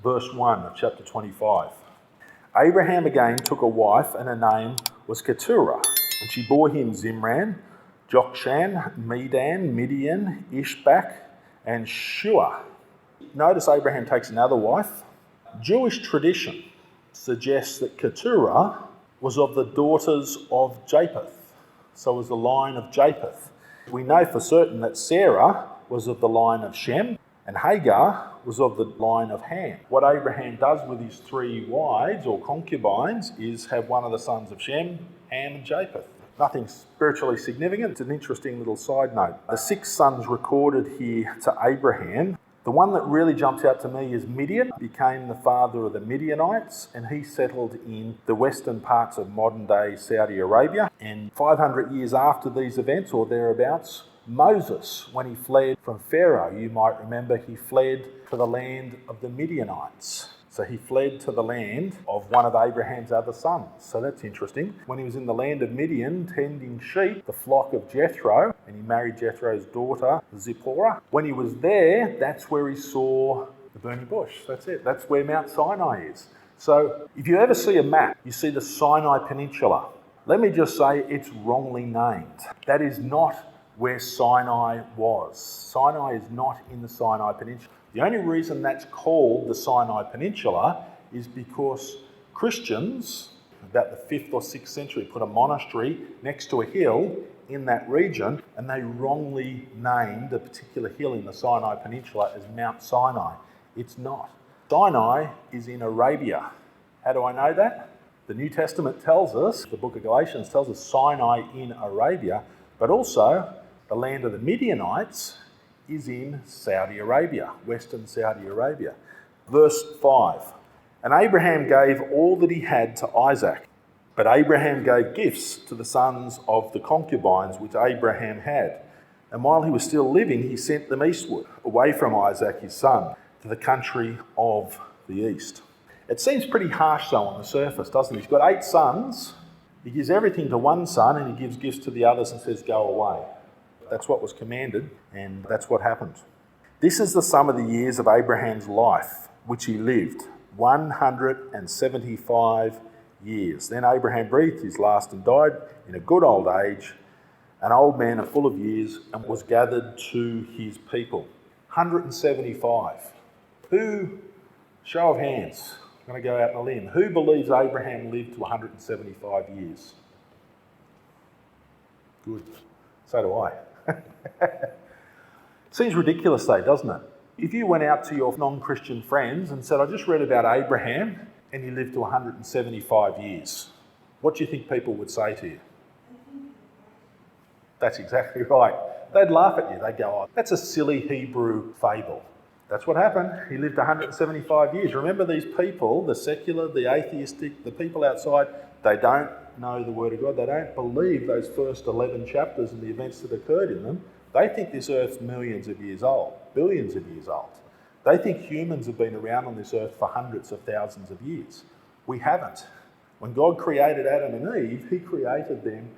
verse 1 of chapter 25. Abraham again took a wife, and her name was Keturah, and she bore him Zimran, Jokshan, Medan, Midian, Ishbak, and Shua. Notice Abraham takes another wife. Jewish tradition suggests that Keturah was of the daughters of Japheth, so it was the line of Japheth. We know for certain that Sarah was of the line of Shem, and Hagar was of the line of Ham. What Abraham does with his three wives or concubines is have one of the sons of Shem, Ham and Japheth. Nothing spiritually significant. It's an interesting little side note. The 6 sons recorded here to Abraham. The one that really jumps out to me is Midian, became the father of the Midianites, and he settled in the western parts of modern-day Saudi Arabia. And 500 years after these events, or thereabouts, Moses, when he fled from Pharaoh, you might remember he fled to the land of the Midianites. So he fled to the land of one of Abraham's other sons. So that's interesting. When he was in the land of Midian, tending sheep, the flock of Jethro, and he married Jethro's daughter, Zipporah. When he was there, that's where he saw the burning bush. That's it. That's where Mount Sinai is. So if you ever see a map, you see the Sinai Peninsula. Let me just say it's wrongly named. That is not where Sinai was. Sinai is not in the Sinai Peninsula. The only reason that's called the Sinai Peninsula is because Christians, about the 5th or 6th century, put a monastery next to a hill in that region, and they wrongly named a particular hill in the Sinai Peninsula as Mount Sinai. It's not. Sinai is in Arabia. How do I know that? The New Testament tells us, the book of Galatians tells us Sinai in Arabia, but also the land of the Midianites is in Saudi Arabia, western Saudi Arabia. Verse 5, and Abraham gave all that he had to Isaac, but Abraham gave gifts to the sons of the concubines which Abraham had. And while he was still living, he sent them eastward, away from Isaac his son, to the country of the east. It seems pretty harsh though on the surface, doesn't it? He's got 8 sons, he gives everything to one son and he gives gifts to the others and says, go away. That's what was commanded, and that's what happened. This is the sum of the years of Abraham's life, which he lived, 175 years. Then Abraham breathed his last and died in a good old age, an old man and full of years, and was gathered to his people. 175. Who, show of hands, I'm going to go out on a limb, who believes Abraham lived to 175 years? Good. So do I. Seems ridiculous though, doesn't it? If you went out to your non-Christian friends and said, I just read about Abraham and he lived to 175 years, what do you think people would say to you? That's exactly right. They'd laugh at you. They'd go, oh, that's a silly Hebrew fable. That's what happened. He lived 175 years. Remember, these people, the secular, the atheistic, the people outside, they don't know the Word of God. They don't believe those first 11 chapters and the events that occurred in them. They think this earth's millions of years old, billions of years old. They think humans have been around on this earth for hundreds of thousands of years. We haven't. When God created Adam and Eve, he created them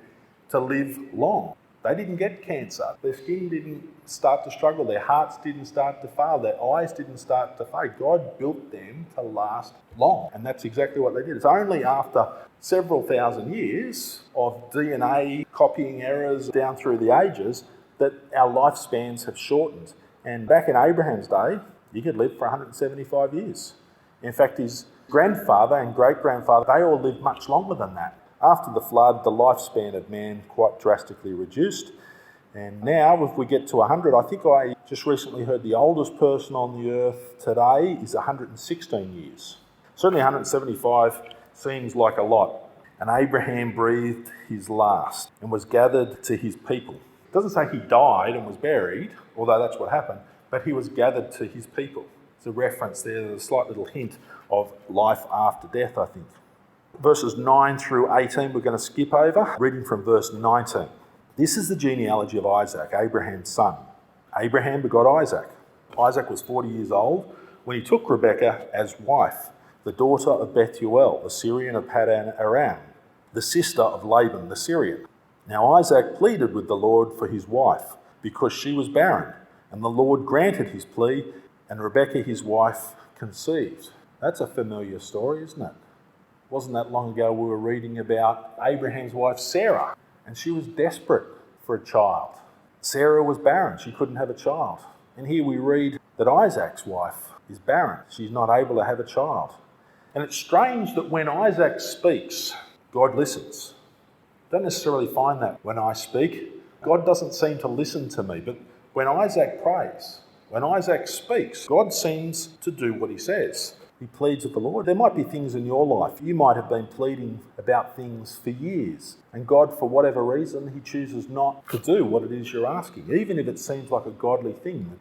to live long. They didn't get cancer. Their skin didn't start to struggle. Their hearts didn't start to fail. Their eyes didn't start to fade. God built them to last long. And that's exactly what they did. It's only after several thousand years of DNA copying errors down through the ages that our lifespans have shortened. And back in Abraham's day, you could live for 175 years. In fact, his grandfather and great-grandfather, they all lived much longer than that. After the flood, the lifespan of man quite drastically reduced. And now, if we get to 100, I think I just recently heard the oldest person on the earth today is 116 years. Certainly 175 seems like a lot. And Abraham breathed his last and was gathered to his people. It doesn't say he died and was buried, although that's what happened, but he was gathered to his people. It's a reference there, there's a slight little hint of life after death, I think. Verses 9 through 18 we're going to skip over, reading from verse 19. This is the genealogy of Isaac, Abraham's son. Abraham begot Isaac. Isaac was 40 years old when he took Rebekah as wife, the daughter of Bethuel, the Syrian of Paddan Aram, the sister of Laban the Syrian. Now Isaac pleaded with the Lord for his wife, because she was barren, and the Lord granted his plea, and Rebekah his wife conceived. That's a familiar story, isn't it? Wasn't that long ago we were reading about Abraham's wife Sarah, and she was desperate for a child. Sarah was barren, she couldn't have a child. And here we read that Isaac's wife is barren, she's not able to have a child. And it's strange that when Isaac speaks, God listens. Don't necessarily find that when I speak. God doesn't seem to listen to me, but when Isaac prays, when Isaac speaks, God seems to do what he says. He pleads with the Lord. There might be things in your life. You might have been pleading about things for years, and God, for whatever reason, he chooses not to do what it is you're asking, even if it seems like a godly thing.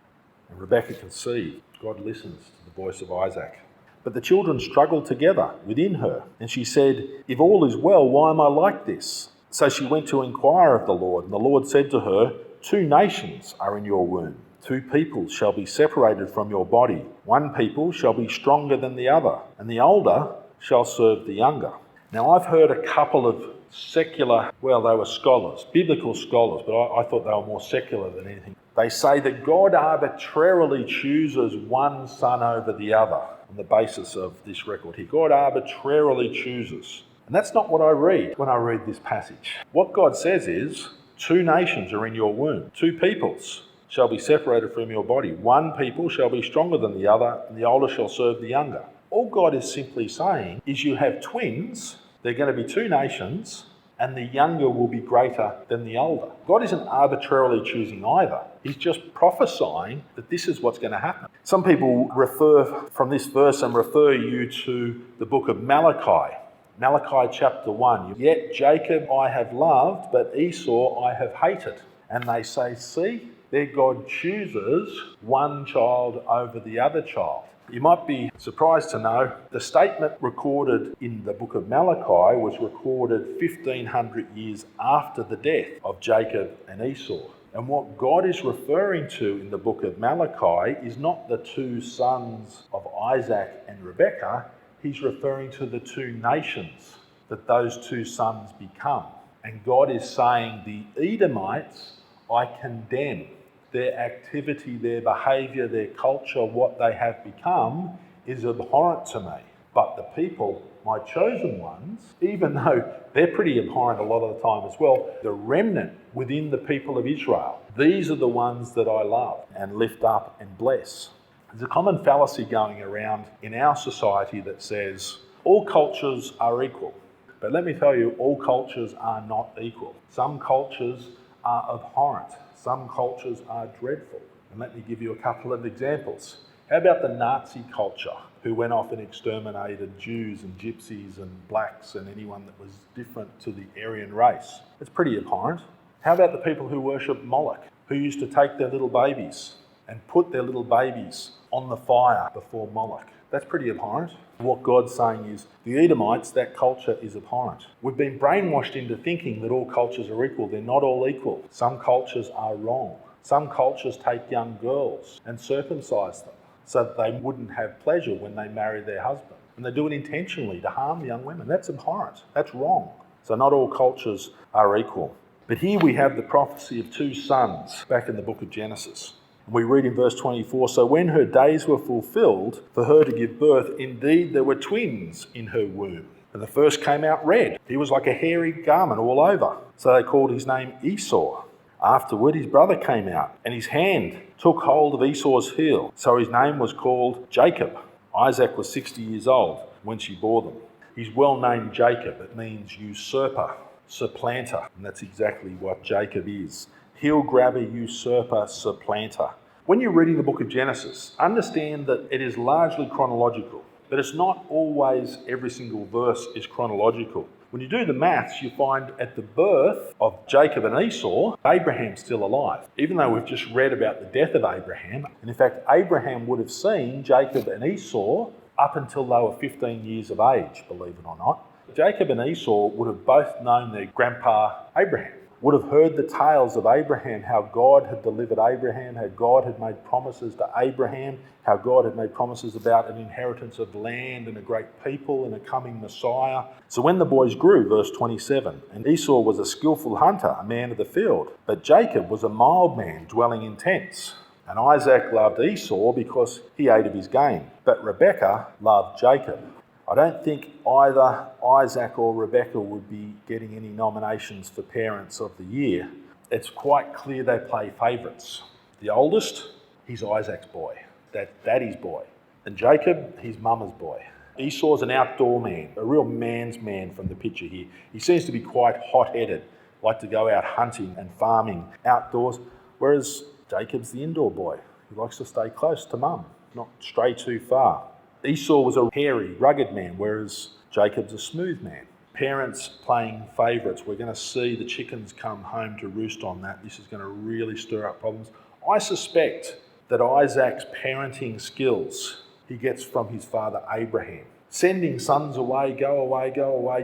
And Rebecca can see God listens to the voice of Isaac. But the children struggled together within her, and she said, "If all is well, why am I like this?" So she went to inquire of the Lord, and the Lord said to her, "Two nations are in your womb. Two peoples shall be separated from your body. One people shall be stronger than the other, and the older shall serve the younger." Now, I've heard a couple of secular, well, they were scholars, biblical scholars, but I thought they were more secular than anything. They say that God arbitrarily chooses one son over the other on the basis of this record here. God arbitrarily chooses. And that's not what I read when I read this passage. What God says is, two nations are in your womb, two peoples shall be separated from your body. One people shall be stronger than the other, and the older shall serve the younger. All God is simply saying is you have twins, they're going to be two nations, and the younger will be greater than the older. God isn't arbitrarily choosing either. He's just prophesying that this is what's going to happen. Some people refer from this verse and refer you to the book of Malachi. Malachi chapter 1. "Yet Jacob I have loved, but Esau I have hated." And they say, see, there God chooses one child over the other child. You might be surprised to know the statement recorded in the book of Malachi was recorded 1,500 years after the death of Jacob and Esau. And what God is referring to in the book of Malachi is not the two sons of Isaac and Rebekah. He's referring to the two nations that those two sons become. And God is saying, the Edomites, I condemn. Their activity, their behaviour, their culture, what they have become is abhorrent to me. But the people, my chosen ones, even though they're pretty abhorrent a lot of the time as well, the remnant within the people of Israel, these are the ones that I love and lift up and bless. There's a common fallacy going around in our society that says all cultures are equal. But let me tell you, all cultures are not equal. Some cultures are abhorrent. Some cultures are dreadful. And let me give you a couple of examples. How about the Nazi culture, who went off and exterminated Jews and gypsies and blacks and anyone that was different to the Aryan race? It's pretty abhorrent. How about the people who worship Moloch, who used to take their little babies and put their little babies on the fire before Moloch? That's pretty abhorrent. What God's saying is, the Edomites, that culture is abhorrent. We've been brainwashed into thinking that all cultures are equal. They're not all equal. Some cultures are wrong. Some cultures take young girls and circumcise them so that they wouldn't have pleasure when they marry their husband. And they do it intentionally to harm young women. That's abhorrent. That's wrong. So not all cultures are equal. But here we have the prophecy of two sons back in the book of Genesis. We read in verse 24, "So when her days were fulfilled for her to give birth, indeed there were twins in her womb. And the first came out red. He was like a hairy garment all over. So they called his name Esau. Afterward his brother came out, and his hand took hold of Esau's heel. So his name was called Jacob. Isaac was 60 years old when she bore them." He's well named Jacob. It means usurper, supplanter. And that's exactly what Jacob is. Heel grabber, usurper, supplanter. When you're reading the book of Genesis, understand that it is largely chronological, but it's not always every single verse is chronological. When you do the maths, you find at the birth of Jacob and Esau, Abraham's still alive. Even though we've just read about the death of Abraham, and in fact, Abraham would have seen Jacob and Esau up until they were 15 years of age, believe it or not. Jacob and Esau would have both known their grandpa Abraham, would have heard the tales of Abraham, how God had delivered Abraham, how God had made promises to Abraham, how God had made promises about an inheritance of land and a great people and a coming Messiah. So when the boys grew, verse 27, and Esau was a skillful hunter, a man of the field, but Jacob was a mild man dwelling in tents. And Isaac loved Esau because he ate of his game. But Rebekah loved Jacob. I don't think either Isaac or Rebekah would be getting any nominations for Parents of the Year. It's quite clear they play favourites. The oldest, he's Isaac's boy. That's Daddy's boy. And Jacob, he's Mama's boy. Esau's an outdoor man, a real man's man from the picture here. He seems to be quite hot-headed, like to go out hunting and farming outdoors, whereas Jacob's the indoor boy. He likes to stay close to Mum, not stray too far. Esau was a hairy, rugged man, whereas Jacob's a smooth man. Parents playing favourites. We're going to see the chickens come home to roost on that. This is going to really stir up problems. I suspect that Isaac's parenting skills he gets from his father Abraham. Sending sons away, go away,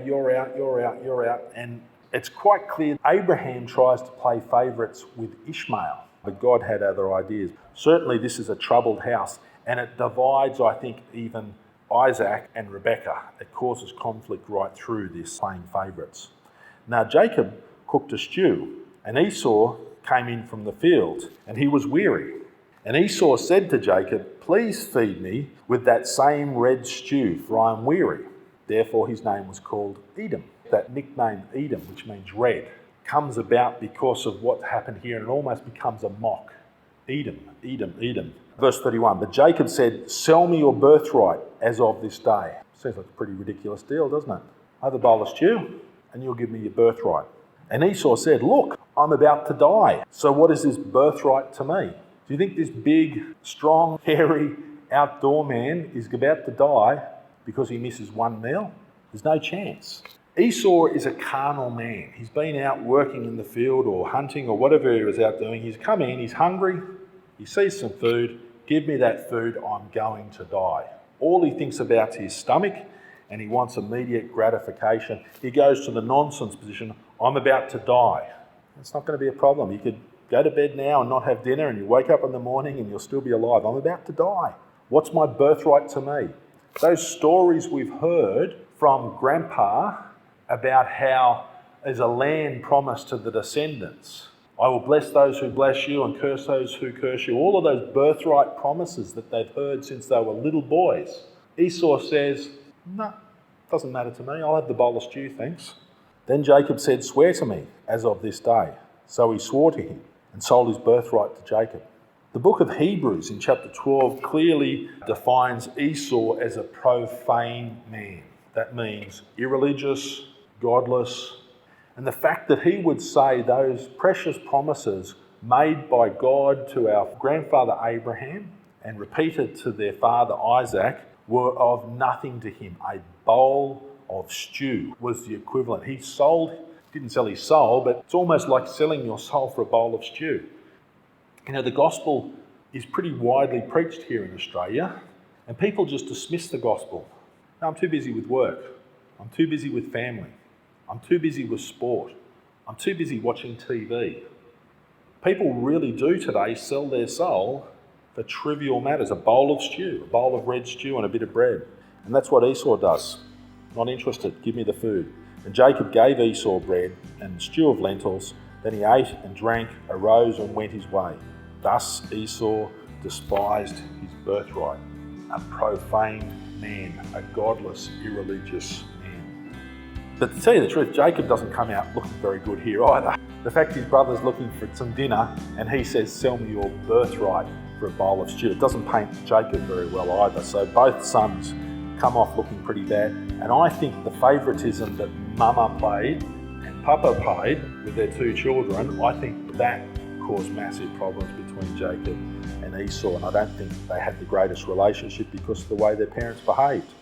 you're out, you're out, you're out. And it's quite clear Abraham tries to play favourites with Ishmael, but God had other ideas. Certainly this is a troubled house, and it divides, I think, even Isaac and Rebekah. It causes conflict right through this playing favourites. Now Jacob cooked a stew, and Esau came in from the field, and he was weary. And Esau said to Jacob, "Please feed me with that same red stew, for I am weary." Therefore his name was called Edom. That nickname Edom, which means red, comes about because of what happened here, and it almost becomes a mock. Edom, Edom, Edom. Verse 31, but Jacob said, "Sell me your birthright as of this day." Seems like a pretty ridiculous deal, doesn't it? I have a bowl of stew, and you'll give me your birthright. And Esau said, "Look, I'm about to die. So what is this birthright to me?" Do you think this big, strong, hairy, outdoor man is about to die because he misses one meal? There's no chance. Esau is a carnal man. He's been out working in the field or hunting or whatever he was out doing. He's come in, he's hungry, he sees some food, give me that food, I'm going to die. All he thinks about is his stomach, and he wants immediate gratification. He goes to the nonsense position, I'm about to die. It's not going to be a problem. You could go to bed now and not have dinner, and you wake up in the morning and you'll still be alive. I'm about to die. What's my birthright to me? Those stories we've heard from Grandpa about how there's a land promised to the descendants. I will bless those who bless you and curse those who curse you. All of those birthright promises that they've heard since they were little boys. Esau says, "No, doesn't matter to me. I'll have the bowl of stew, thanks." Then Jacob said, "Swear to me as of this day." So he swore to him and sold his birthright to Jacob. The book of Hebrews in chapter 12 clearly defines Esau as a profane man. That means irreligious, godless. And the fact that he would say those precious promises made by God to our grandfather Abraham and repeated to their father Isaac were of nothing to him. A bowl of stew was the equivalent. He didn't sell his soul, but it's almost like selling your soul for a bowl of stew. You know, the gospel is pretty widely preached here in Australia, and people just dismiss the gospel. No, I'm too busy with work. I'm too busy with family. I'm too busy with sport. I'm too busy watching TV. People really do today sell their soul for trivial matters. A bowl of stew, a bowl of red stew and a bit of bread. And that's what Esau does. Not interested, give me the food. And Jacob gave Esau bread and stew of lentils. Then he ate and drank, arose and went his way. Thus Esau despised his birthright. A profane man, a godless, irreligious man. But to tell you the truth, Jacob doesn't come out looking very good here either. The fact his brother's looking for some dinner and he says, "Sell me your birthright for a bowl of stew," it doesn't paint Jacob very well either. So both sons come off looking pretty bad. And I think the favouritism that Mama played and Papa played with their two children, I think that caused massive problems between Jacob and Esau. And I don't think they had the greatest relationship because of the way their parents behaved.